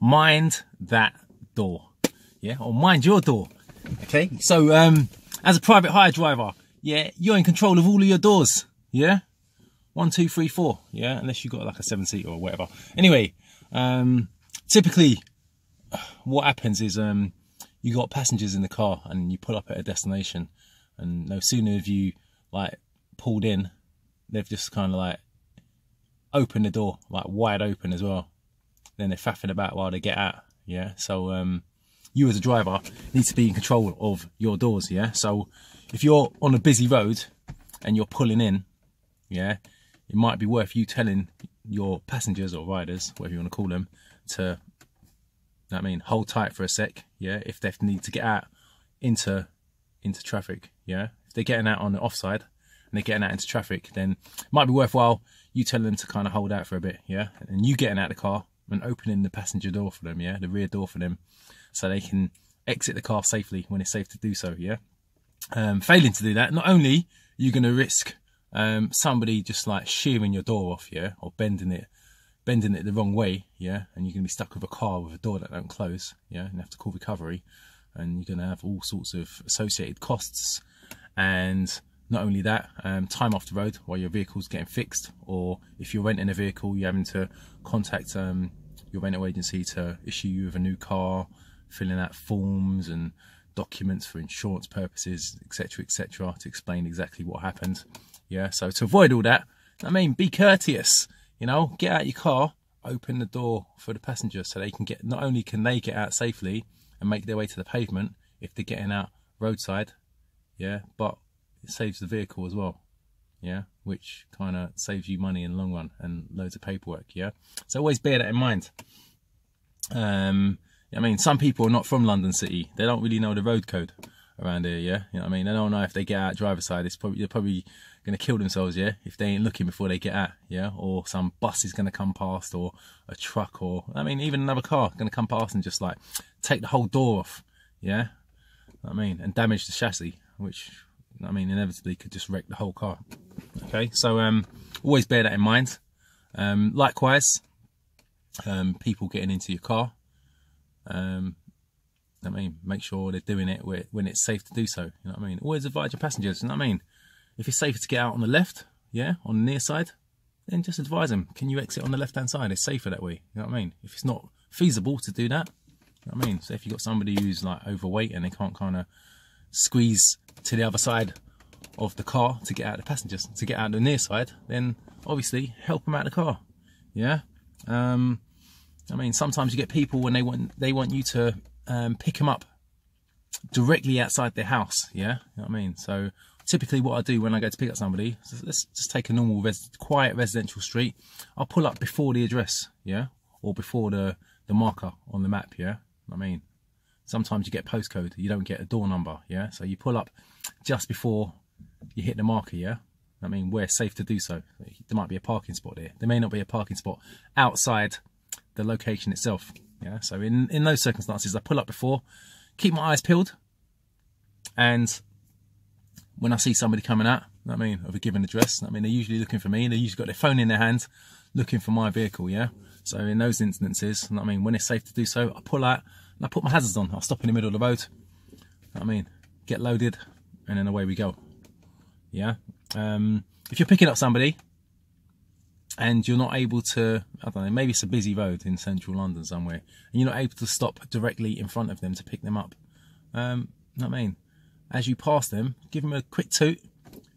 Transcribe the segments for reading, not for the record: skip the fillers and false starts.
Mind that door, yeah, or mind your door. Okay, so as a private hire driver, yeah, you're in control of all of your doors, yeah, 1, 2, 3, 4, yeah, unless you've got like a 7-seater or whatever. Anyway, typically what happens is you got passengers in the car and you pull up at a destination, and no sooner have you like pulled in, they've just kind of like opened the door like wide open as well. Then they're faffing about while they get out, yeah. So you as a driver need to be in control of your doors, yeah. So if you're on a busy road and you're pulling in, yeah, it might be worth you telling your passengers or riders, whatever you want to call them, to, hold tight for a sec, yeah, if they need to get out into traffic, yeah. If they're getting out on the offside and they're getting out into traffic, then it might be worthwhile you telling them to kind of hold out for a bit, yeah, and you getting out of the car and opening the passenger door for them, yeah, the rear door for them, so they can exit the car safely when it's safe to do so, yeah. Failing to do that, not only are you going to risk somebody just like shearing your door off, yeah, or bending it the wrong way, yeah, and you're going to be stuck with a car with a door that don't close, yeah, and you have to call recovery, and you're going to have all sorts of associated costs. And not only that, time off the road while your vehicle's getting fixed, or if you're renting a vehicle, you're having to contact your rental agency to issue you with a new car, filling out forms and documents for insurance purposes, etc., etc., to explain exactly what happened, yeah. So to avoid all that, be courteous, you know, get out your car, open the door for the passenger so they can get, not only can they get out safely and make their way to the pavement if they're getting out roadside, yeah, but it saves the vehicle as well, yeah, which kind of saves you money in the long run and loads of paperwork, yeah. So always bear that in mind. Some people are not from London City, they don't really know the road code around here, yeah, you know what I mean. They don't know if they get out driver's side, they're probably going to kill themselves, yeah, if they ain't looking before they get out, yeah, or some bus is going to come past, or a truck, or even another car going to come past and just like take the whole door off, yeah, and damage the chassis, which inevitably could just wreck the whole car. Okay, so always bear that in mind. Likewise, people getting into your car, make sure they're doing it when it's safe to do so, you know what I mean. Always advise your passengers, you know what I mean. If it's safer to get out on the left, yeah, on the near side, then just advise them, can you exit on the left hand side? It's safer that way, you know what I mean. If it's not feasible to do that, you know what I mean. So if you've got somebody who's like overweight and they can't kind of squeeze to the other side of the car to get out the passengers, to get out the near side, then obviously help them out of the car, yeah. Sometimes you get people when they want you to pick them up directly outside their house, yeah, you know what I mean. So typically what I do when I go to pick up somebody, let's just take a normal quiet residential street, I'll pull up before the address, yeah, or before the marker on the map, yeah, you know what I mean. Sometimes you get postcode, you don't get a door number, yeah, so you pull up just before you hit the marker, yeah, where it's safe to do so. There might be a parking spot there, there may not be a parking spot outside the location itself, yeah. So in those circumstances, I pull up before, keep my eyes peeled, and when I see somebody coming out, you know what I mean, of a given address, they're usually looking for me, they usually got their phone in their hand looking for my vehicle, yeah. So in those instances, you know what I mean, when it's safe to do so, I pull out and I put my hazards on. I'll stop in the middle of the road, you know what I mean, get loaded, and then away we go, yeah. If you're picking up somebody and you're not able to, I don't know, maybe it's a busy road in central London somewhere, and you're not able to stop directly in front of them to pick them up, you know what I mean, as you pass them, give them a quick toot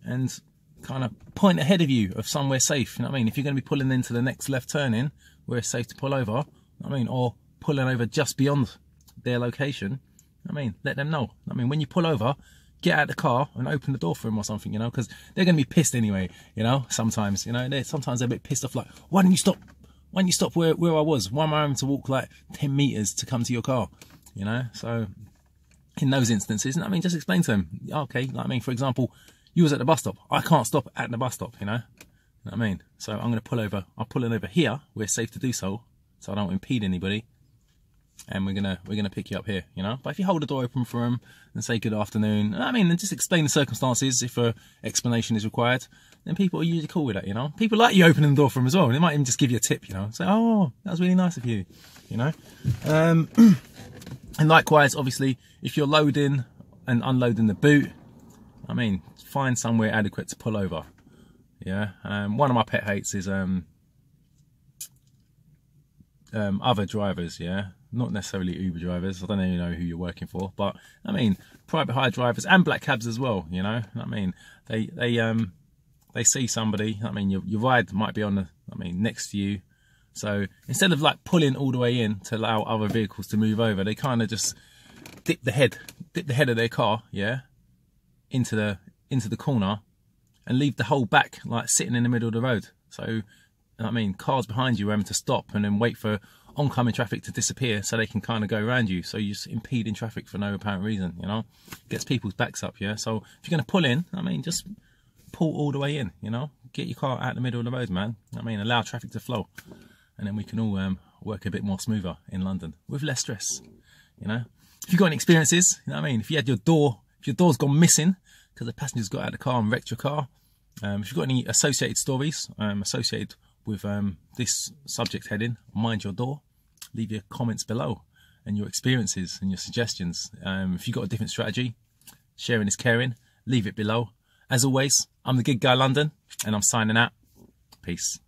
and kind of point ahead of you of somewhere safe, you know what I mean. If you're going to be pulling into the next left turn in where it's safe to pull over, you know what I mean, or pulling over just beyond their location, you know what I mean, let them know. I mean, when you pull over, get out of the car and open the door for them or something, you know, because they're going to be pissed anyway, you know, sometimes, you know, they're a bit pissed off, like, why didn't you stop? Why didn't you stop where I was? Why am I having to walk like 10 meters to come to your car? You know, so in those instances, just explain to them, okay, for example, you was at the bus stop, I can't stop at the bus stop, you know what I mean? So I'm going to pull over, I'll pull in over here where it's safe to do so, so I don't impede anybody, and we're gonna pick you up here, you know. But if you hold the door open for them and say good afternoon, and just explain the circumstances if a explanation is required, then people are usually cool with that, you know. People like you opening the door for them as well. They might even just give you a tip, you know. Say, oh, that was really nice of you, you know. And likewise, obviously, if you're loading and unloading the boot, I mean, find somewhere adequate to pull over. Yeah. One of my pet hates is other drivers. Yeah. Not necessarily Uber drivers. I don't even know who you're working for, but I mean, private hire drivers and black cabs as well. You know, I mean, they see somebody. I mean, your ride might be on the, next to you. So instead of like pulling all the way in to allow other vehicles to move over, they kind of just dip the head of their car, yeah, into the corner, and leave the whole back like sitting in the middle of the road. So, I mean, cars behind you are having to stop and then wait for oncoming traffic to disappear so they can kind of go around you. So you're just impeding traffic for no apparent reason, you know. Gets people's backs up, yeah. So if you're going to pull in, I mean, just pull all the way in, you know. Get your car out the middle of the road, man. I mean, allow traffic to flow. And then we can all work a bit more smoother in London with less stress, you know. If you've got any experiences, you know what I mean, if your door's gone missing because the passenger's got out of the car and wrecked your car, if you've got any associated stories associated with this subject heading, mind your door, leave your comments below and your experiences and your suggestions. If you've got a different strategy, sharing is caring, leave it below. As always, I'm the Gig Guy London, and I'm signing out. Peace.